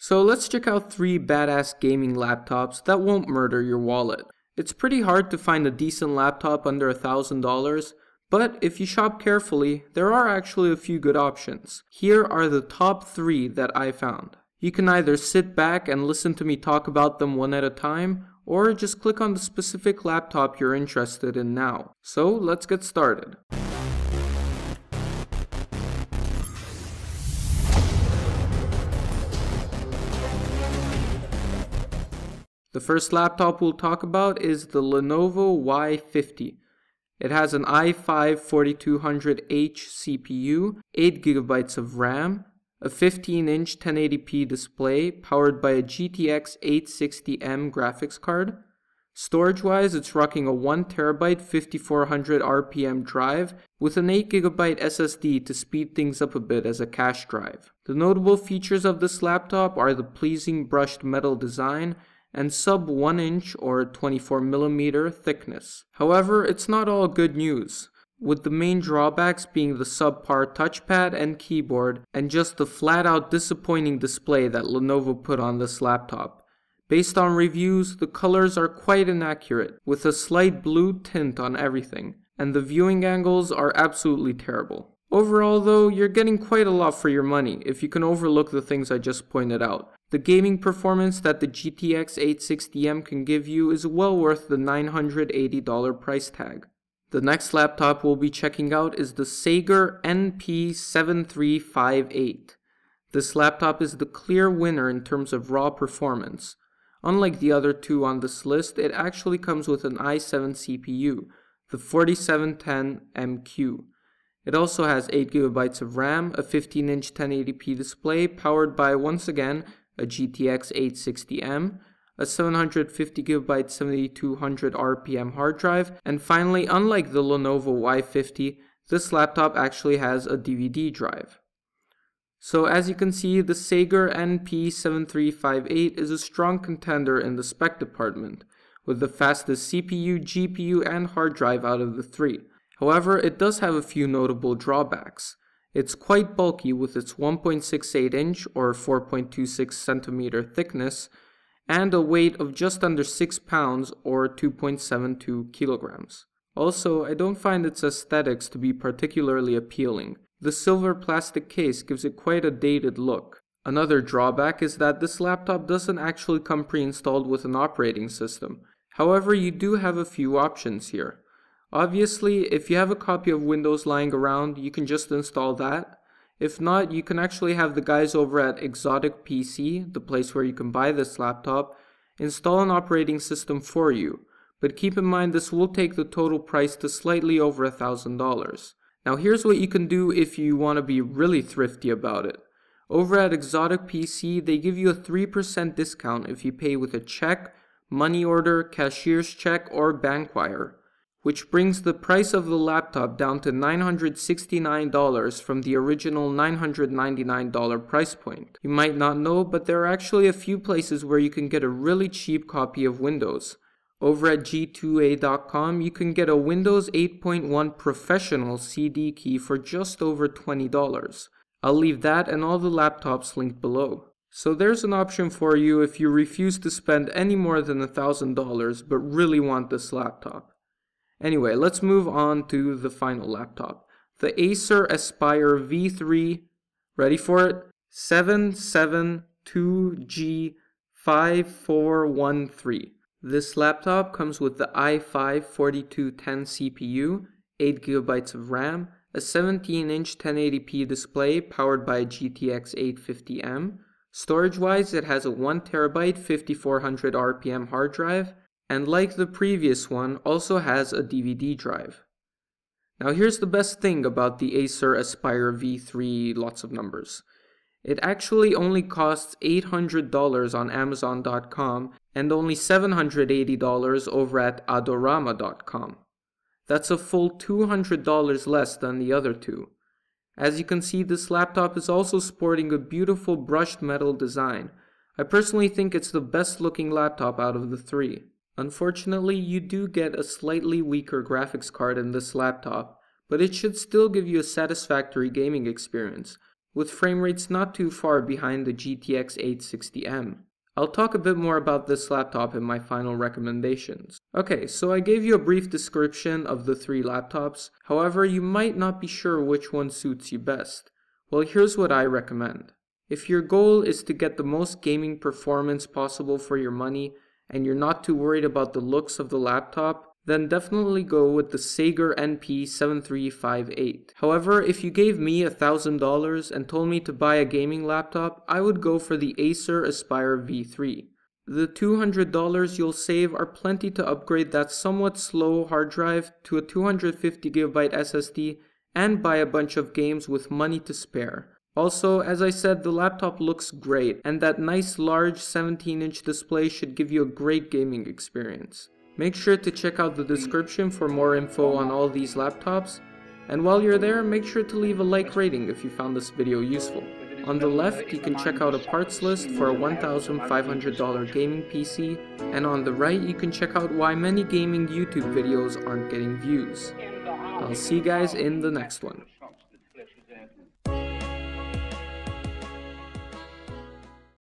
So let's check out 3 badass gaming laptops that won't murder your wallet. It's pretty hard to find a decent laptop under $1,000, but if you shop carefully, there are actually a few good options. Here are the top 3 that I found. You can either sit back and listen to me talk about them one at a time, or just click on the specific laptop you're interested in now. So let's get started. The first laptop we'll talk about is the Lenovo Y50. It has an i5 4200H CPU, 8GB of RAM, a 15-inch 1080p display powered by a GTX 860M graphics card. Storage-wise, it's rocking a 1TB 5400 RPM drive with an 8GB SSD to speed things up a bit as a cache drive. The notable features of this laptop are the pleasing brushed metal design and sub 1 inch or 24mm thickness. However, it's not all good news, with the main drawbacks being the subpar touchpad and keyboard and just the flat out disappointing display that Lenovo put on this laptop. Based on reviews, the colors are quite inaccurate, with a slight blue tint on everything, and the viewing angles are absolutely terrible. Overall though, you're getting quite a lot for your money if you can overlook the things I just pointed out. The gaming performance that the GTX 860M can give you is well worth the $980 price tag. The next laptop we'll be checking out is the Acer NP7358. This laptop is the clear winner in terms of raw performance. Unlike the other two on this list, it actually comes with an i7 CPU, the 4710MQ. It also has 8GB of RAM, a 15-inch 1080p display powered by, once again, a GTX 860M, a 750GB 7200 RPM hard drive, and finally, unlike the Lenovo Y50, this laptop actually has a DVD drive. So as you can see, the Acer NP7358 is a strong contender in the spec department, with the fastest CPU, GPU, and hard drive out of the 3. However, it does have a few notable drawbacks. It's quite bulky with its 1.68 inch or 4.26 centimeter thickness and a weight of just under 6 pounds or 2.72 kilograms. Also, I don't find its aesthetics to be particularly appealing. The silver plastic case gives it quite a dated look. Another drawback is that this laptop doesn't actually come pre-installed with an operating system. However, you do have a few options here. Obviously, if you have a copy of Windows lying around, you can just install that. If not, you can actually have the guys over at Exotic PC, the place where you can buy this laptop, install an operating system for you. But keep in mind this will take the total price to slightly over $1,000. Now here's what you can do if you want to be really thrifty about it. Over at Exotic PC, they give you a 3% discount if you pay with a check, money order, cashier's check, or bank wire, which brings the price of the laptop down to $969 from the original $999 price point. You might not know, but there are actually a few places where you can get a really cheap copy of Windows. Over at G2A.com, you can get a Windows 8.1 Professional CD key for just over $20. I'll leave that and all the laptops linked below. So there's an option for you if you refuse to spend any more than $1,000 but really want this laptop. Anyway, let's move on to the final laptop. The Acer Aspire V3, ready for it? 772G5413. This laptop comes with the i5 4210 CPU, 8GB of RAM, a 17-inch 1080p display powered by a GTX 850M. Storage-wise, it has a 1TB 5400 RPM hard drive, and like the previous one, also has a DVD drive. Now here's the best thing about the Acer Aspire V3, lots of numbers. It actually only costs $800 on Amazon.com and only $780 over at Adorama.com. That's a full $200 less than the other two. As you can see, this laptop is also sporting a beautiful brushed metal design. I personally think it's the best looking laptop out of the 3. Unfortunately, you do get a slightly weaker graphics card in this laptop, but it should still give you a satisfactory gaming experience. with frame rates not too far behind the GTX 860M. I'll talk a bit more about this laptop in my final recommendations. Okay, so I gave you a brief description of the three laptops, however you might not be sure which one suits you best. Well, here's what I recommend. If your goal is to get the most gaming performance possible for your money, and you're not too worried about the looks of the laptop, then definitely go with the Acer NP7358. However, if you gave me $1,000 and told me to buy a gaming laptop, I would go for the Acer Aspire V3. The $200 you'll save are plenty to upgrade that somewhat slow hard drive to a 250GB SSD and buy a bunch of games with money to spare. Also, as I said, the laptop looks great, and that nice large 17-inch display should give you a great gaming experience. Make sure to check out the description for more info on all these laptops, and while you're there, make sure to leave a like rating if you found this video useful. On the left, you can check out a parts list for a $1,500 gaming PC, and on the right, you can check out why many gaming YouTube videos aren't getting views. I'll see you guys in the next one.